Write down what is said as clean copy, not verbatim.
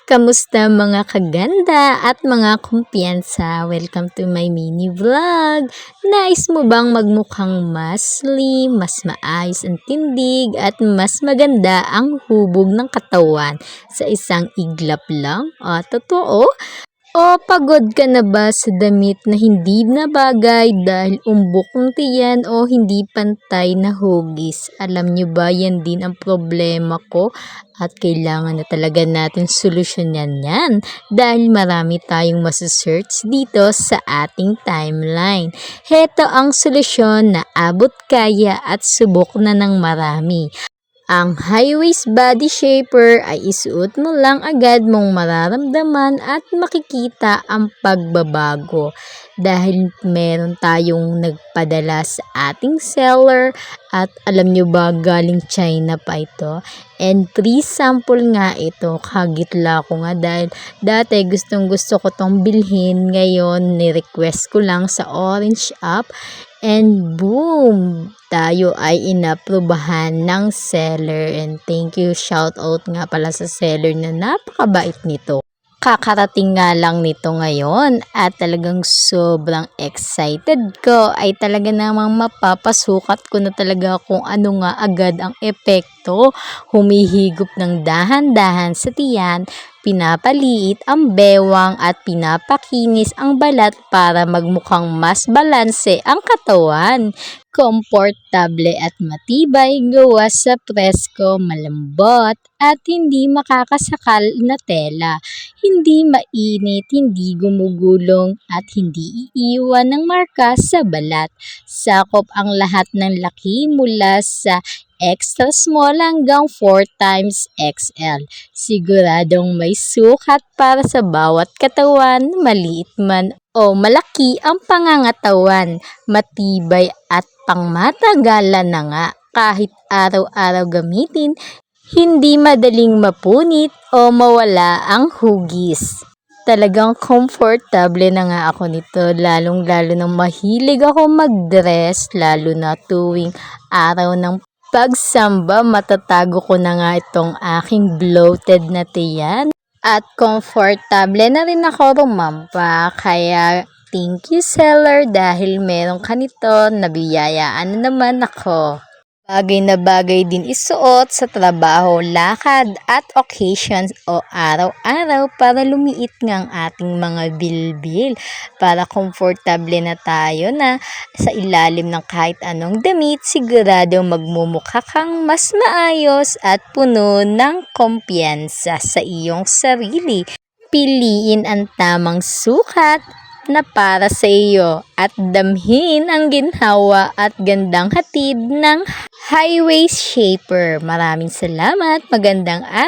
Kamusta mga kaganda at mga kumpiyansa? Welcome to my mini vlog. Nais mo bang magmukhang mas slim, mas maayos ang tindig at mas maganda ang hubog ng katawan sa isang iglap lang? Totoo? O pagod ka na ba sa damit na hindi na bagay dahil umbok ng tiyan o hindi pantay na hugis? Alam nyo ba, yan din ang problema ko at kailangan na talaga natin solusyonan yan dahil marami tayong masasearch dito sa ating timeline. Heto ang solusyon na abot kaya at subok na ng marami. Ang high-waist body shaper ay isuot mo lang agad mong mararamdaman at makikita ang pagbabago dahil meron tayong nagpadala sa ating seller at alam nyo ba galing China pa ito and free sample nga ito. Kagitla ko nga dahil dati gustong gusto ko tong bilhin, ngayon ni-request ko lang sa Orange app. And boom! Tayo ay inaprubahan ng seller and thank you, shout out nga pala sa seller na napakabait nito. Kakarating nga lang nito ngayon at talagang sobrang excited ko ay talaga namang mapapasukat ko na talaga kung ano nga agad ang epekto. Humihigop ng dahan-dahan sa tiyan, pinapaliit ang bewang at pinapakinis ang balat para magmukhang mas balanse ang katawan. Komportable at matibay, gawa sa presko, malambot at hindi makakasakal na tela. Hindi mainit, hindi gumugulong at hindi iiwan ng marka sa balat. Sakop ang lahat ng laki mula sa extra small hanggang 4x XL. Siguradong may sukat para sa bawat katawan, maliit man o malaki ang pangangatawan, matibay at pangmatagalan na nga kahit araw-araw gamitin, hindi madaling mapunit o mawala ang hugis. Talagang komportable na nga ako nito, lalong-lalo na mahilig ako mag-dress, lalo na tuwing araw ng pagsamba, matatago ko na nga itong aking bloated na tiyan. At komportable na rin ako rumampa, kaya thank you seller dahil meron ka nito, nabiyayaan na naman ako. Bagay na bagay din isuot sa trabaho, lakad at occasions o araw-araw para lumiit nga ang ating mga bilbil. Para komportable na tayo na sa ilalim ng kahit anong damit, sigurado magmumukha kang mas maayos at puno ng kumpiyansa sa iyong sarili. Piliin ang tamang sukat na para sa iyo at damhin ang ginhawa at gandang hatid ng high-waist shaper. Maraming salamat, magandang araw!